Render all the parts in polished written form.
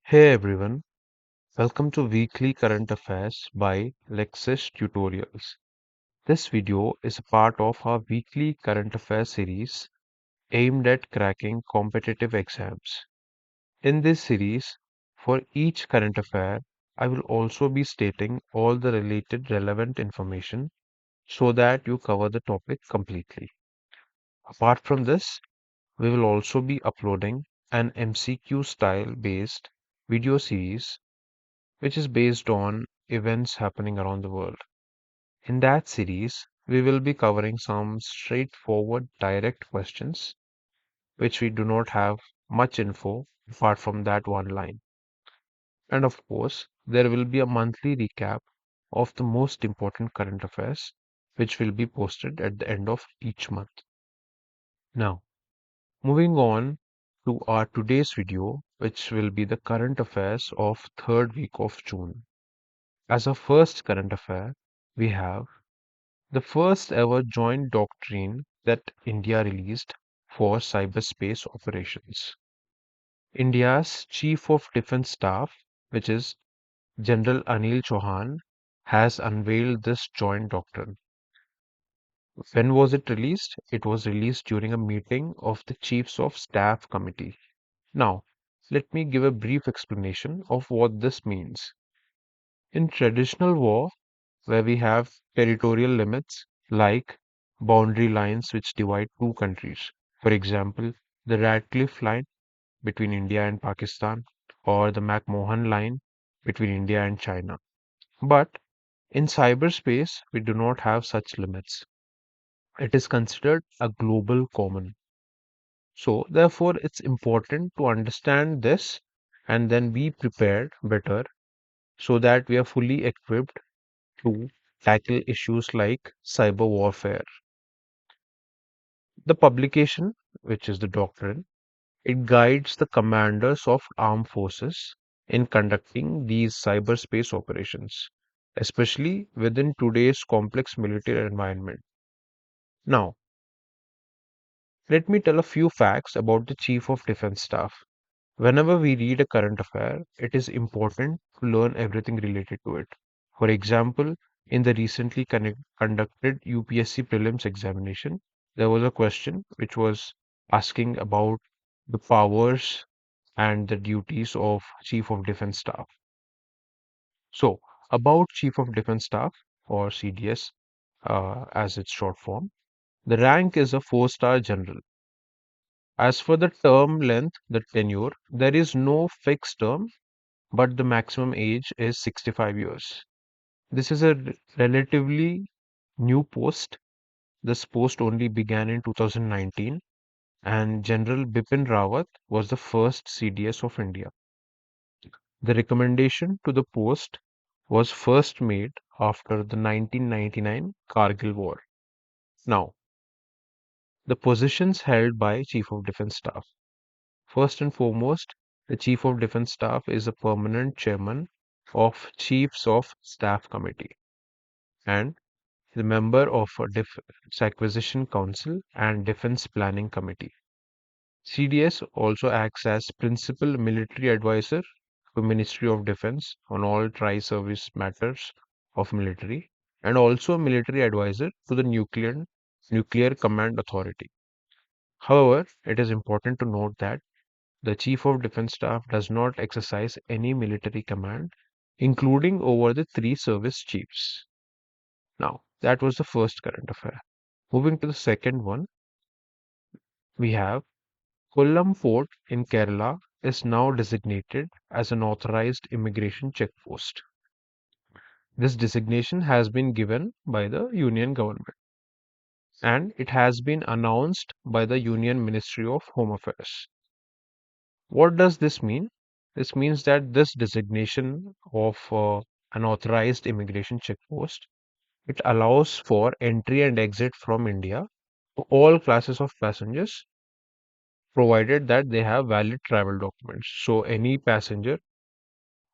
Hey everyone, welcome to Weekly Current Affairs by Lexis Tutorials. This video is a part of our weekly current affairs series aimed at cracking competitive exams. In this series, for each current affair, I will also be stating all the related relevant information so that you cover the topic completely. Apart from this, we will also be uploading an MCQ style based video series which is based on events happening around the world. In that series, we will be covering some straightforward, direct questions, which we do not have much info apart from that one line. And of course, there will be a monthly recap of the most important current affairs, which will be posted at the end of each month. Now, moving on to our today's video, which will be the current affairs of third week of June. As a first current affair, we have the first ever joint doctrine that India released for cyberspace operations. India's Chief of Defense Staff, which is General Anil Chauhan, has unveiled this joint doctrine. When was it released? It was released during a meeting of the Chiefs of Staff Committee. Now, let me give a brief explanation of what this means. In traditional war, where we have territorial limits like boundary lines which divide two countries. For example, the Radcliffe line between India and Pakistan, or the McMahon line between India and China. But in cyberspace, we do not have such limits. It is considered a global common. So, therefore, it's important to understand this and then be prepared better so that we are fully equipped to tackle issues like cyber warfare. The publication, which is the doctrine, it guides the commanders of armed forces in conducting these cyberspace operations, especially within today's complex military environment. Now, let me tell a few facts about the Chief of Defense Staff. Whenever we read a current affair, it is important to learn everything related to it. For example, in the recently conducted UPSC prelims examination, there was a question which was asking about the powers and the duties of Chief of Defense Staff. So, about Chief of Defense Staff or CDS as its short form, the rank is a four-star general. As for the term length, the tenure, there is no fixed term, but the maximum age is 65 years. This is a relatively new post. This post only began in 2019, and General Bipin Rawat was the first CDS of India. The recommendation to the post was first made after the 1999 Kargil War. Now, the positions held by Chief of Defense Staff. First and foremost, the Chief of Defense Staff is a permanent chairman of Chiefs of Staff Committee and the member of a Defense Acquisition Council and Defense Planning Committee. CDS also acts as principal military advisor to Ministry of Defense on all tri-service matters of military and also a military advisor to the Nuclear Command Authority. However, it is important to note that the Chief of Defense Staff does not exercise any military command, including over the three service chiefs. Now, that was the first current affair. Moving to the second one, we have Kollam Port in Kerala is now designated as an authorized immigration checkpost. This designation has been given by the Union government and it has been announced by the Union Ministry of Home Affairs. What does this mean? This means that this designation of an authorized immigration checkpost it allows for entry and exit from India to all classes of passengers provided that they have valid travel documents. So any passenger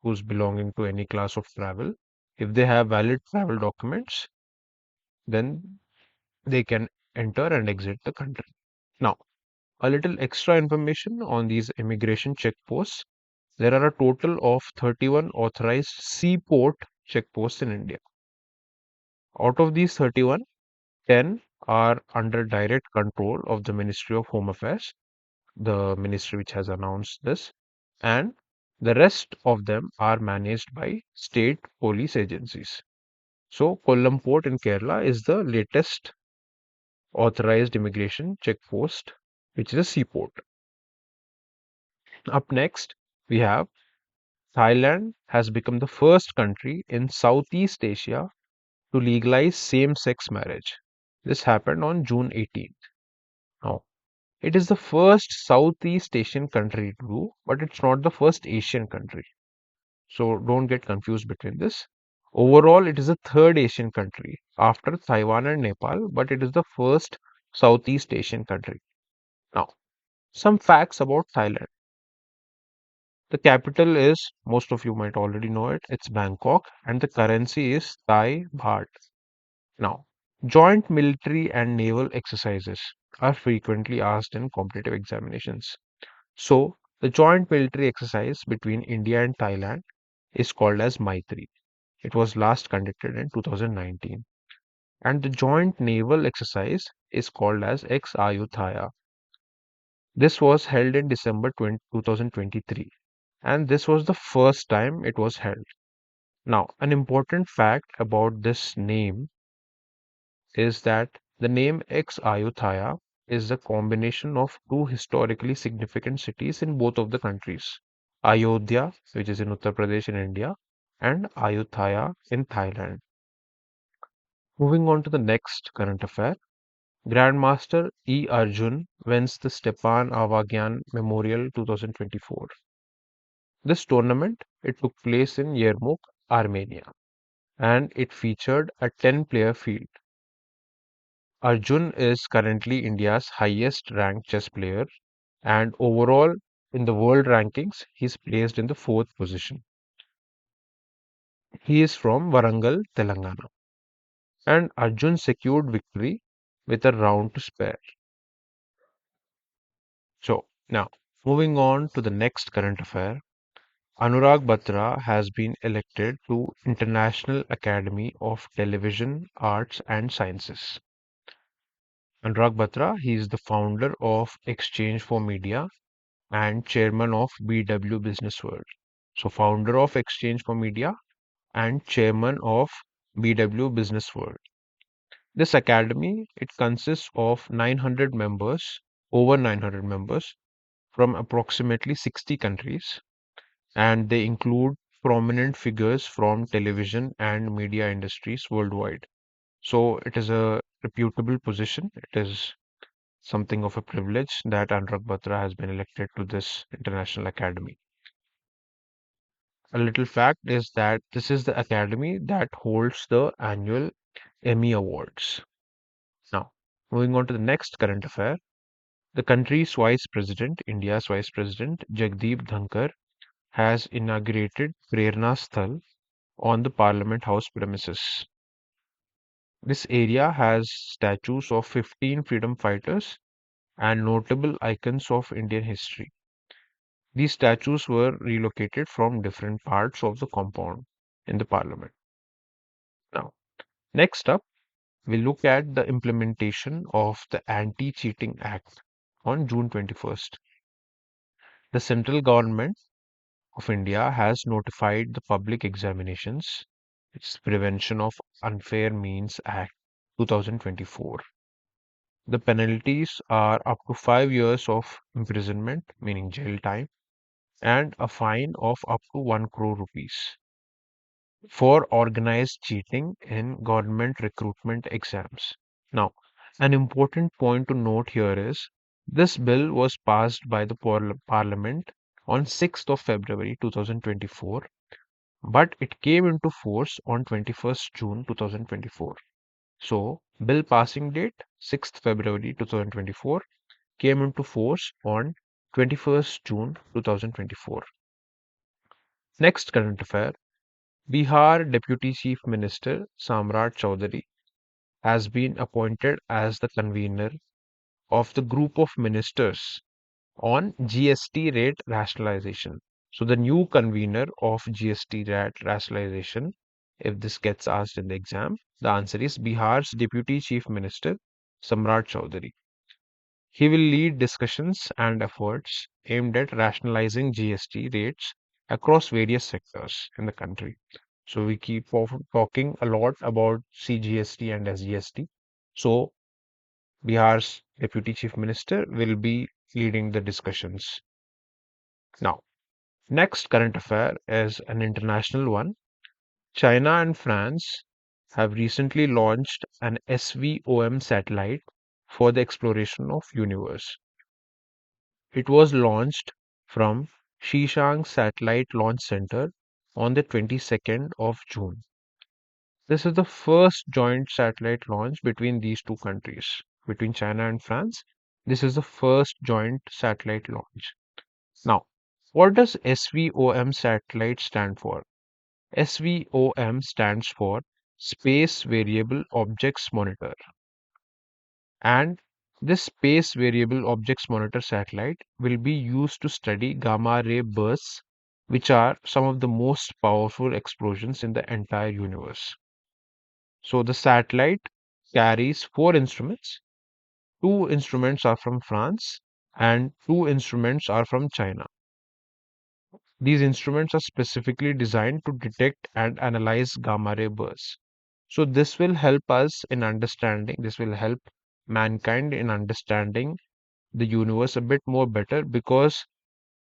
who's belonging to any class of travel, if they have valid travel documents, then they can enter and exit the country. Now, a little extra information on these immigration checkposts. there are a total of 31 authorized seaport checkposts in India. Out of these 31, 10 are under direct control of the Ministry of Home Affairs, the ministry which has announced this, and the rest of them are managed by state police agencies. So, Kollam Port in Kerala is the latest authorized immigration checkpost, which is a seaport. Up next, we have Thailand has become the first country in Southeast Asia to legalize same sex marriage. This happened on June 18th. Now, it is the first Southeast Asian country to do, but it's not the first Asian country. So don't get confused between this. Overall, it is the third Asian country after Taiwan and Nepal, but it is the first Southeast Asian country. Now, some facts about Thailand. The capital is, most of you might already know it, it's Bangkok, and the currency is Thai baht. Now, joint military and naval exercises are frequently asked in competitive examinations. So, the joint military exercise between India and Thailand is called as Maitri. It was last conducted in 2019. And the joint naval exercise is called as Ex Ayuthaya. This was held in December 2023, and this was the first time it was held. Now, an important fact about this name is that the name Ex Ayuthaya is the combination of two historically significant cities in both of the countries, Ayodhya, which is in Uttar Pradesh in India, and Ayutthaya in Thailand. Moving on to the next current affair, Grandmaster E. Arjun wins the Stepan Avagyan Memorial 2024. This tournament it took place in Yermouk, Armenia, and it featured a 10-player field. Arjun is currently India's highest ranked chess player, and overall in the world rankings, he's placed in the fourth position. He is from Warangal, Telangana, and Arjun secured victory with a round to spare. So, now moving on to the next current affair, Anurag Batra has been elected to International Academy of Television Arts and Sciences. Anurag Batra, he is the founder of Exchange for Media and chairman of BW Business World. So, founder of Exchange for Media and chairman of BW Business World. This academy it consists of 900 members, over 900 members from approximately 60 countries, and they include prominent figures from television and media industries worldwide. So it is a reputable position. It is something of a privilege that Anurag Batra has been elected to this international academy. A little fact is that this is the academy that holds the annual Emmy Awards. Now, moving on to the next current affair, the country's vice president, India's vice president, Jagdeep Dhankar, has inaugurated Prerna Sthal on the Parliament House premises. This area has statues of 15 freedom fighters and notable icons of Indian history. These statues were relocated from different parts of the compound in the Parliament. Now, next up, we look at the implementation of the Anti-Cheating Act on June 21st. The central government of India has notified the Public Examinations, its Prevention of Unfair Means Act 2024. The penalties are up to 5 years of imprisonment, meaning jail time, and a fine of up to 1 crore rupees for organized cheating in government recruitment exams. Now, an important point to note here is this bill was passed by the Parliament on 6th of February 2024, but it came into force on 21st June 2024. So, bill passing date 6th February 2024 came into force on 21st June 2024. Next current affair, Bihar Deputy Chief Minister Samrat Chaudhary has been appointed as the convener of the group of ministers on GST rate rationalization. So the new convener of GST rationalization, if this gets asked in the exam, the answer is Bihar's Deputy Chief Minister, Samrat Chaudhary. He will lead discussions and efforts aimed at rationalizing GST rates across various sectors in the country. So we keep talking a lot about CGST and SGST. So Bihar's Deputy Chief Minister will be leading the discussions. Now, next current affair is an international one. China and France have recently launched an SVOM satellite for the exploration of universe. It was launched from Xishang Satellite Launch Center on the 22nd of June. This is the first joint satellite launch between these two countries, between China and France. This is the first joint satellite launch. Now, what does SVOM satellite stand for? SVOM stands for Space Variable Objects Monitor. And this Space Variable Objects Monitor satellite will be used to study gamma ray bursts, which are some of the most powerful explosions in the entire universe. So the satellite carries four instruments. Two instruments are from France and two instruments are from China. These instruments are specifically designed to detect and analyze gamma ray bursts. So this will help us in understanding, this will help mankind in understanding the universe a bit more better, because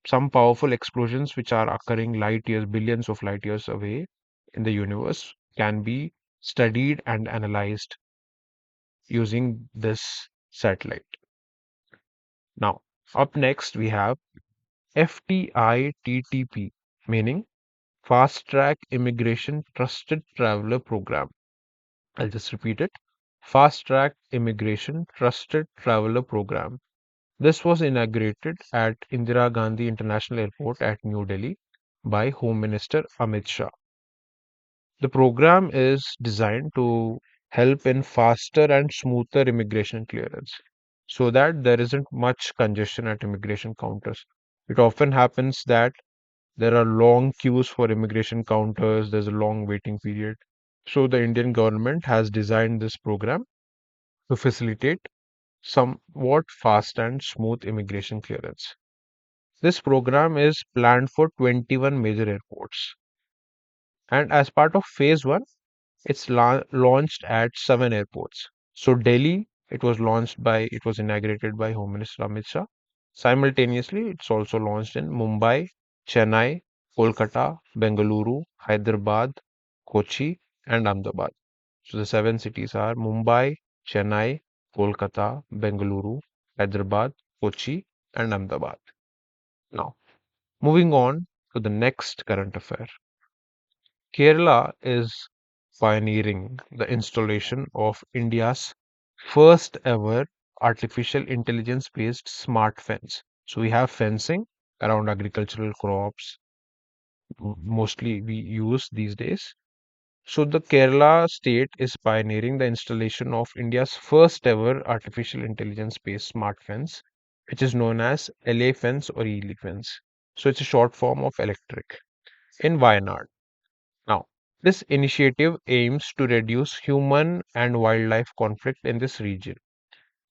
some powerful explosions which are occurring light years, billions of light years away in the universe can be studied and analyzed using this satellite. Now, up next we have FTITTP, meaning Fast Track Immigration Trusted Traveler Program. I'll just repeat it. Fast Track Immigration Trusted Traveler Program. This was inaugurated at Indira Gandhi International Airport at New Delhi by Home Minister Amit Shah. The program is designed to help in faster and smoother immigration clearance so that there isn't much congestion at immigration counters. It often happens that there are long queues for immigration counters, there's a long waiting period. So the Indian government has designed this program to facilitate somewhat fast and smooth immigration clearance. This program is planned for 21 major airports. And as part of phase one, it's launched at 7 airports. So Delhi, it was inaugurated by Home Minister Amit Shah. Simultaneously, it's also launched in Mumbai, Chennai, Kolkata, Bengaluru, Hyderabad, Kochi, and Ahmedabad. So the seven cities are Mumbai, Chennai, Kolkata, Bengaluru, Hyderabad, Kochi, and Ahmedabad. Now, moving on to the next current affair. Kerala is pioneering the installation of India's first ever artificial intelligence based smart fence. So we have fencing around agricultural crops, mostly we use these days. So the Kerala state is pioneering the installation of India's first ever artificial intelligence based smart fence, which is known as LA fence or ELE fence. So it's a short form of electric in Wayanad. Now, this initiative aims to reduce human and wildlife conflict in this region.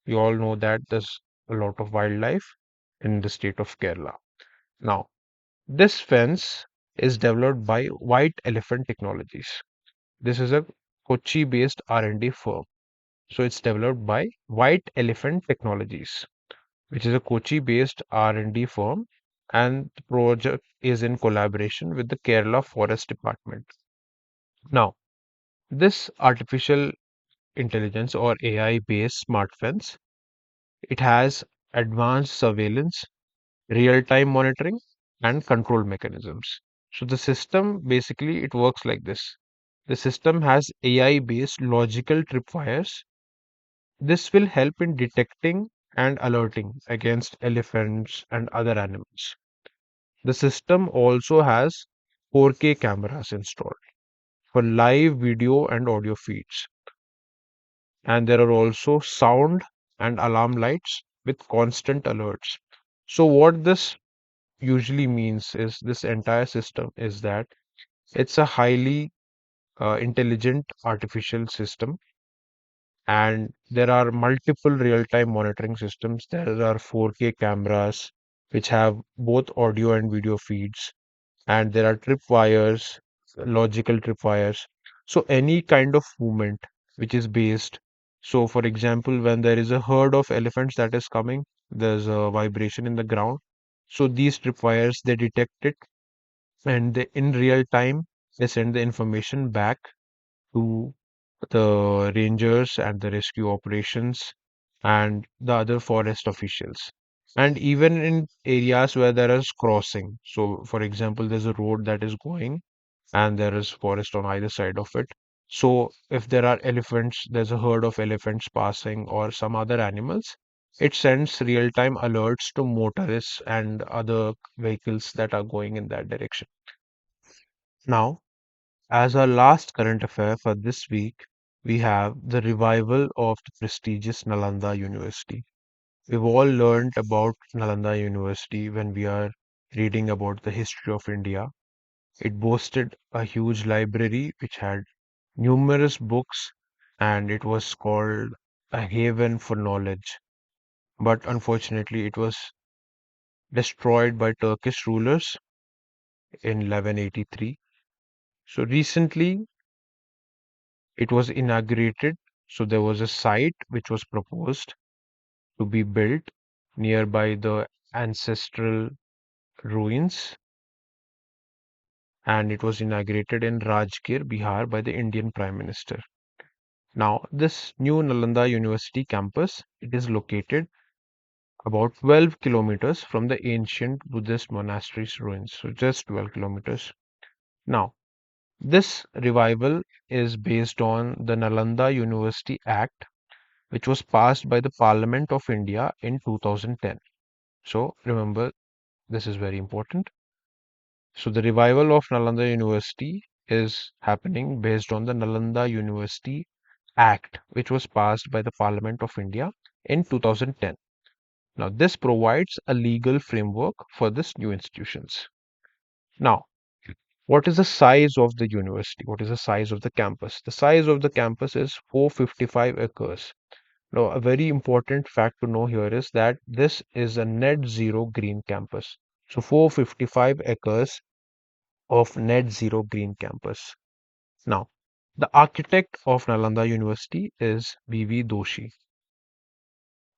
We all know that there's a lot of wildlife in the state of Kerala. Now, this fence is developed by White Elephant Technologies. This is a Kochi-based R&D firm. So it's developed by White Elephant Technologies, which is a Kochi-based R&D firm, and the project is in collaboration with the Kerala Forest Department. Now, this artificial intelligence or AI based smart fence, it has advanced surveillance, real time monitoring, and control mechanisms. So the system basically it works like this. The system has AI based logical tripwires. This will help in detecting and alerting against elephants and other animals. The system also has 4K cameras installed for live video and audio feeds, and there are also sound and alarm lights with constant alerts. So what this usually means is this entire system is that it's a highly intelligent artificial system, and there are multiple real-time monitoring systems. There are 4K cameras which have both audio and video feeds, and there are tripwires, logical tripwires. So any kind of movement which is based. So, for example, when there is a herd of elephants that is coming, there's a vibration in the ground. So these tripwires they detect it, and they, in real time they send the information back to the rangers and the rescue operations and the other forest officials. And even in areas where there is crossing, so for example, there's a road that is going and there is forest on either side of it. So if there are elephants, there's a herd of elephants passing or some other animals, it sends real-time alerts to motorists and other vehicles that are going in that direction. Now, as our last current affair for this week, we have the revival of the prestigious Nalanda University. We've all learned about Nalanda University when we are reading about the history of India. It boasted a huge library which had numerous books, and it was called a haven for knowledge. But unfortunately, it was destroyed by Turkish rulers in 1183. So recently, it was inaugurated. So there was a site which was proposed to be built nearby the ancestral ruins, and it was inaugurated in Rajgir, Bihar by the Indian Prime Minister. Now, this new Nalanda University campus, it is located about 12 kilometers from the ancient Buddhist monastery's ruins. So just 12 kilometers. Now, this revival is based on the Nalanda University Act, which was passed by the Parliament of India in 2010. So remember, this is very important. So the revival of Nalanda University is happening based on the Nalanda University Act, which was passed by the Parliament of India in 2010. Now, this provides a legal framework for this new institutions. Now, what is the size of the university? What is the size of the campus? The size of the campus is 455 acres. Now, a very important fact to know here is that this is a net zero green campus. So, 455 acres of net zero green campus. Now, the architect of Nalanda University is B.V. Doshi.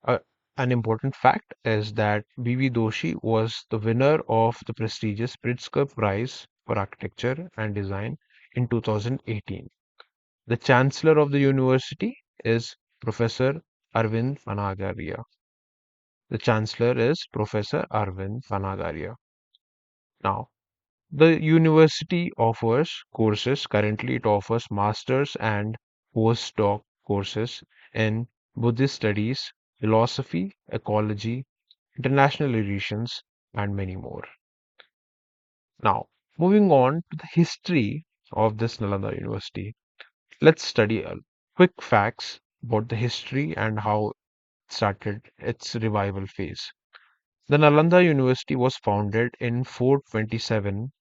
Uh, an important fact is that B.V. Doshi was the winner of the prestigious Pritzker Prize for Architecture and Design in 2018. The Chancellor of the university is Professor Arvind Panagaria. The Chancellor is Professor Arvind Panagaria. Now, the university offers courses. Currently, it offers master's and postdoc courses in Buddhist studies, philosophy, ecology, international relations, and many more. Now, moving on to the history of this Nalanda University, let's study quick facts about the history and how it started its revival phase. The Nalanda University was founded in 427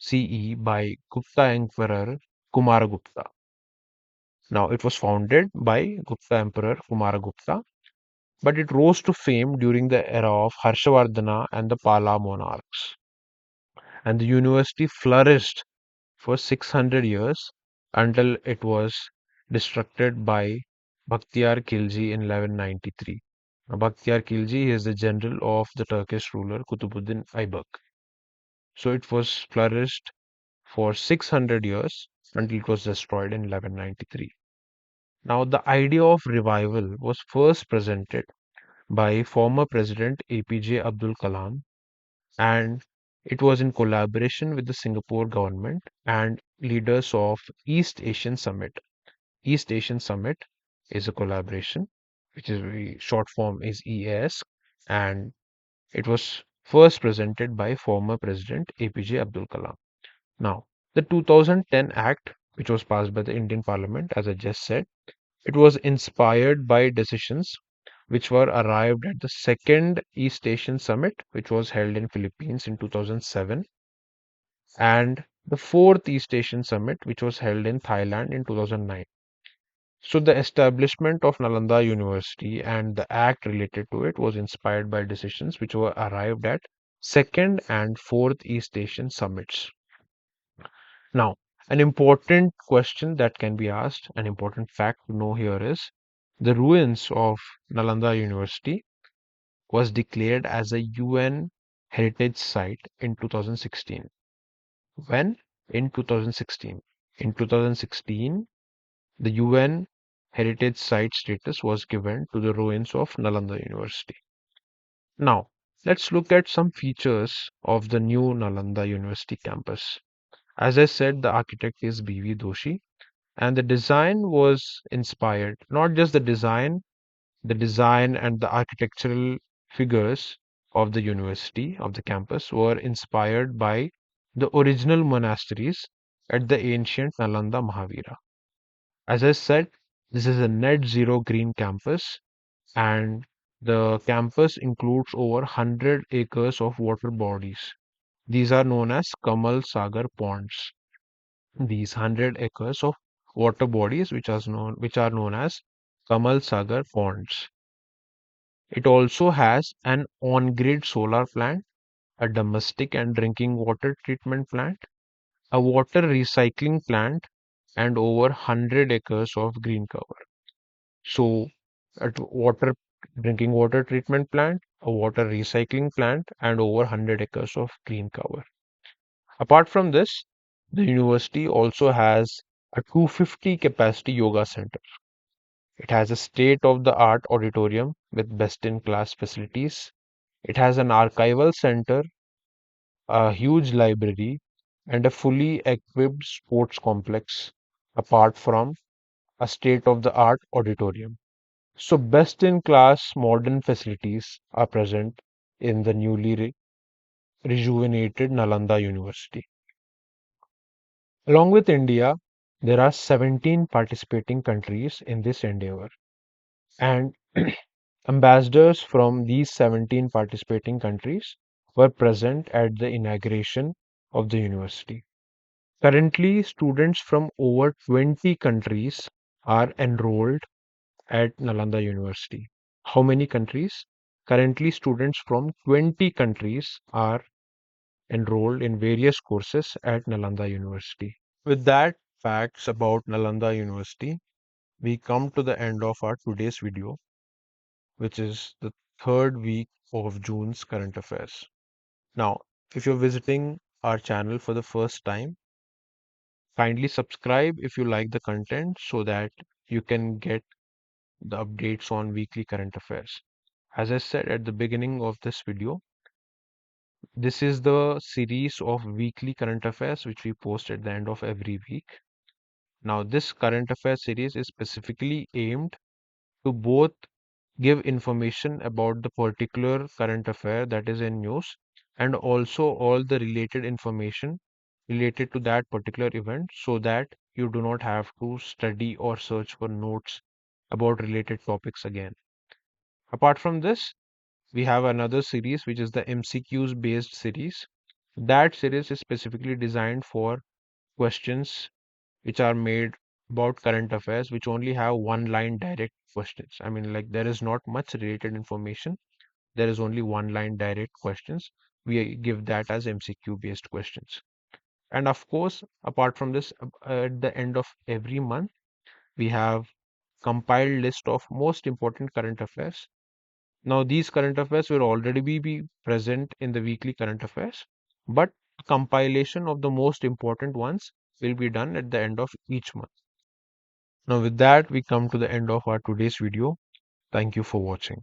CE by Gupta Emperor Kumaragupta. Now, it was founded by Gupta Emperor Kumaragupta, but it rose to fame during the era of Harshavardhana and the Pala monarchs. And the university flourished for 600 years until it was destructed by Bakhtiyar Khilji in 1193. Now, Bakhtiyar Khilji is the general of the Turkish ruler Kutubuddin Aybak. So it was flourished for 600 years until it was destroyed in 1193. Now, the idea of revival was first presented by former President APJ Abdul Kalam, and it was in collaboration with the Singapore government and leaders of East Asian Summit. East Asian Summit is a collaboration, which is very short form is EAS, and it was first presented by former President APJ Abdul Kalam. Now, the 2010 Act, which was passed by the Indian Parliament, as I just said, it was inspired by decisions which were arrived at the second East Asian Summit, which was held in Philippines in 2007, and the fourth East Asian Summit, which was held in Thailand in 2009. So the establishment of Nalanda University and the act related to it was inspired by decisions which were arrived at second and fourth East Asian summits. Now, an important question that can be asked, an important fact to know here is the ruins of Nalanda University was declared as a UN heritage site in 2016. When? In 2016. In 2016, the UN heritage site status was given to the ruins of Nalanda University. Now, let's look at some features of the new Nalanda University campus. As I said, the architect is B.V. Doshi, and the design was inspired, not just the design and the architectural figures of the university, of the campus, were inspired by the original monasteries at the ancient Nalanda Mahavira. As I said, this is a net zero green campus, and the campus includes over 100 acres of water bodies. These are known as Kamal Sagar ponds. These 100 acres of water bodies, which are known as Kamal Sagar ponds. It also has an on-grid solar plant, a domestic and drinking water treatment plant, a water recycling plant, and over 100 acres of green cover. So, drinking water treatment plant, a water recycling plant, and over 100 acres of green cover. Apart from this, the university also has a 250 capacity yoga center. It has a state-of-the-art auditorium with best-in-class facilities. It has an archival center, a huge library, and a fully equipped sports complex, apart from a state-of-the-art auditorium. So, best-in-class modern facilities are present in the newly rejuvenated Nalanda University. Along with India, there are 17 participating countries in this endeavor, and ambassadors from these 17 participating countries were present at the inauguration of the university. Currently, students from over 20 countries are enrolled at Nalanda University. How many countries? Currently, students from 20 countries are enrolled in various courses at Nalanda University. With that, facts about Nalanda University, we come to the end of our today's video, which is the third week of June's current affairs. Now, if you're visiting our channel for the first time, kindly subscribe if you like the content so that you can get the updates on weekly current affairs. As I said at the beginning of this video, this is the series of weekly current affairs which we post at the end of every week. Now, this current affairs series is specifically aimed to both give information about the particular current affair that is in news and also all the related information related to that particular event so that you do not have to study or search for notes about related topics again. Apart from this, we have another series which is the MCQs based series. That series is specifically designed for questions which are made about current affairs, which only have one line direct questions. I mean, like there is not much related information. There is only one line direct questions. We give that as MCQ based questions. And of course, apart from this, at the end of every month, we have compiled list of most important current affairs. Now, these current affairs will already be present in the weekly current affairs, but compilation of the most important ones will be done at the end of each month. Now, with that, we come to the end of our today's video. Thank you for watching.